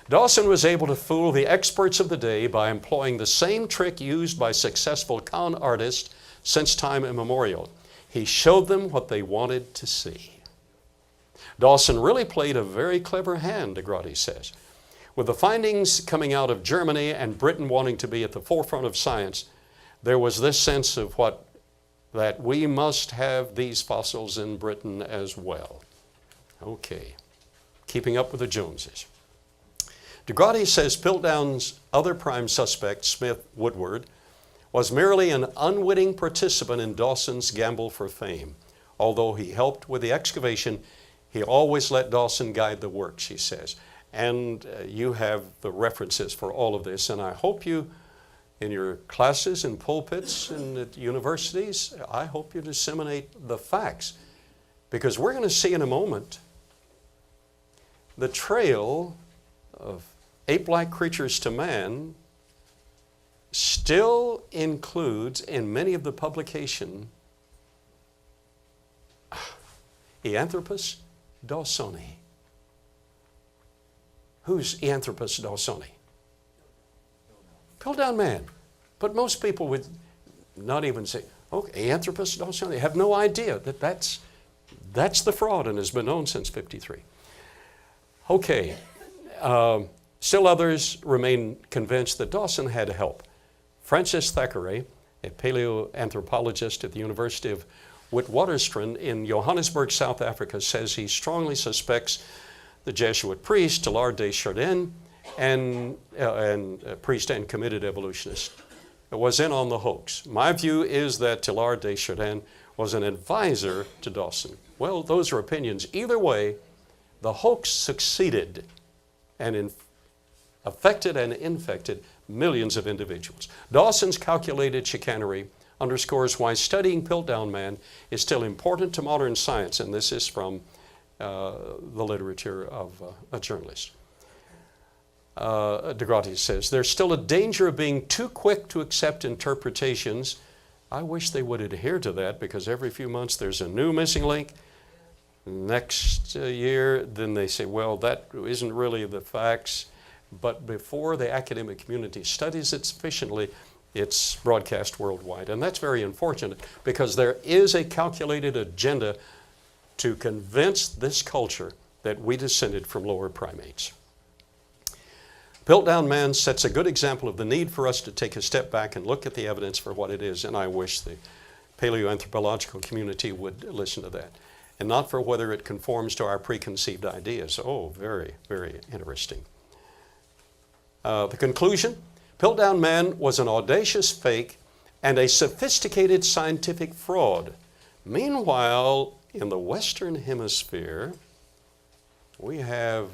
Dawson was able to fool the experts of the day by employing the same trick used by successful con artists since time immemorial. He showed them what they wanted to see. Dawson really played a very clever hand, DeGraudy says. With the findings coming out of Germany and Britain wanting to be at the forefront of science, there was this sense of that we must have these fossils in Britain as well. Okay, keeping up with the Joneses. DeGraudy says Piltdown's other prime suspect, Smith Woodward, was merely an unwitting participant in Dawson's gamble for fame. Although he helped with the excavation, he always let Dawson guide the work, she says. And you have the references for all of this, and I hope you, in your classes and pulpits and at universities, I hope you disseminate the facts. Because we're going to see in a moment the trail of ape-like creatures to man still includes in many of the publication Eanthropus dawsoni. Who's Eanthropus dawsoni? Piltdown man. But most people would not even say, okay, Eanthropus dawsoni. They have no idea that that's the fraud and has been known since 53. Okay. Still others remain convinced that Dawson had help. Francis Thackeray, a paleoanthropologist at the University of Witwatersrand in Johannesburg, South Africa, says he strongly suspects the Jesuit priest, Teilhard de Chardin, and priest and committed evolutionist, was in on the hoax. My view is that Teilhard de Chardin was an advisor to Dawson. Well, those are opinions. Either way, the hoax succeeded and affected and infected millions of individuals. Dawson's calculated chicanery underscores why studying Piltdown Man is still important to modern science, and this is from the literature of a journalist. DeGraudy says, there's still a danger of being too quick to accept interpretations. I wish they would adhere to that, because every few months there's a new missing link. Next year, then they say, well, that isn't really the facts. But before the academic community studies it sufficiently, it's broadcast worldwide. And that's very unfortunate, because there is a calculated agenda to convince this culture that we descended from lower primates. Piltdown Man sets a good example of the need for us to take a step back and look at the evidence for what it is, and I wish the paleoanthropological community would listen to that, and not for whether it conforms to our preconceived ideas. Oh, very, very interesting. The conclusion, Piltdown Man was an audacious fake and a sophisticated scientific fraud. Meanwhile, in the Western Hemisphere, we have